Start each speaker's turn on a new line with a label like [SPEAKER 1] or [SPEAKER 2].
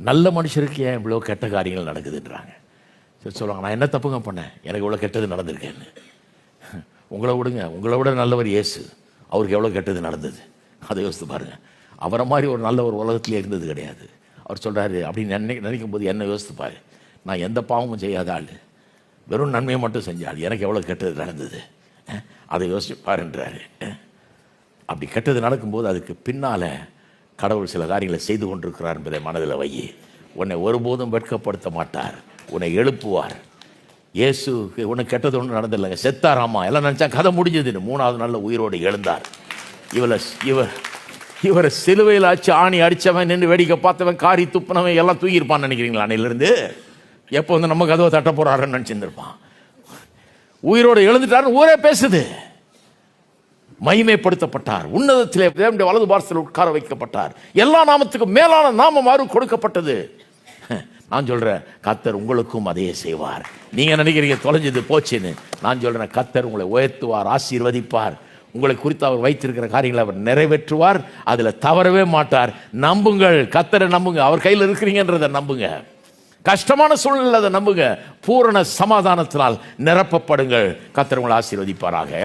[SPEAKER 1] நல்ல மனுஷருக்கு ஏன் இவ்வளோ கெட்ட காரியங்கள் நடக்குதுன்றாங்க. சரி சொல்லுவாங்க, நான் என்ன தப்புங்க பண்ணேன், எனக்கு இவ்வளோ கெட்டது நடந்திருக்கேன்னு. உங்களை விடுங்க, உங்களை விட நல்லவர் இயேசு, அவருக்கு எவ்வளோ கெட்டது நடந்தது அதை யோசித்து பாருங்கள். அவரை மாதிரி ஒரு நல்ல ஒரு உலகத்திலே இருந்தது கிடையாது. அவர் சொல்கிறாரு அப்படின்னு நினைக்கும் போது என்ன யோசித்து பாரு, நான் எந்த பாவமும் செய்யாத ஆள், வெறும் நன்மையை மட்டும் செஞ்சாள், எனக்கு எவ்வளோ கெட்டது நடந்தது அதை யோசிச்சு பாருன்றாரு. அப்படி கெட்டது நடக்கும்போது அதுக்கு பின்னால் கடவுள் சில காரியங்களை செய்து கொண்டிருக்கிறார் என்பதை மனதில் வை. உன்னை ஒருபோதும் வெட்கப்படுத்த மாட்டார், உன்னை எழுப்புவார். இயேசு உனக்கு கெட்டது ஒன்றும் நடந்தில்லைங்க, செத்தாராமா எல்லாம் நினச்சா கதை முடிஞ்சதுன்னு 3வது நாள்ல உயிரோடு எழுந்தார். இவரை சிலுவையில் ஆச்சு ஆணி அடித்தவன், நின்று வேடிக்கை பார்த்தவன், காரி துப்புனவன் எல்லாம் தூக்கியிருப்பான்னு நினைக்கிறீங்களா? அன்னையிலேருந்து எப்போ வந்து நம்ம கதவை தட்ட போகிறாருன்னு நினச்சிருந்துருப்பான். உயிரோடு எழுந்துட்டாருன்னு ஊரே பேசுது. மகிமைப்படுத்தப்பட்டார், உன்னதத்திலே தேவனுடைய வலது பார்சல் உட்கார வைக்கப்பட்டார், எல்லா நாமத்துக்கும் மேலான நாமம் மாறு கொடுக்கப்பட்டது. நான் சொல்கிறேன், கர்த்தர் உங்களுக்கும் அதையே செய்வார். நீங்கள் நினைக்கிறீங்க தொலைஞ்சது போச்சுன்னு, நான் சொல்கிறேன், கர்த்தர் உங்களை உயர்த்துவார், ஆசீர்வதிப்பார். உங்களை குறித்து அவர் வைத்திருக்கிற காரியங்களை அவர் நிறைவேற்றுவார், அதில் தவறவே மாட்டார். நம்புங்கள், கர்த்தரை நம்புங்க, அவர் கையில் இருக்கிறீங்கன்றதை நம்புங்க. கஷ்டமான சூழ்நிலை அதை நம்புங்க. பூரண சமாதானத்தினால் நிரப்பப்படுங்கள். கர்த்தர் உங்களை ஆசீர்வதிப்பாராக.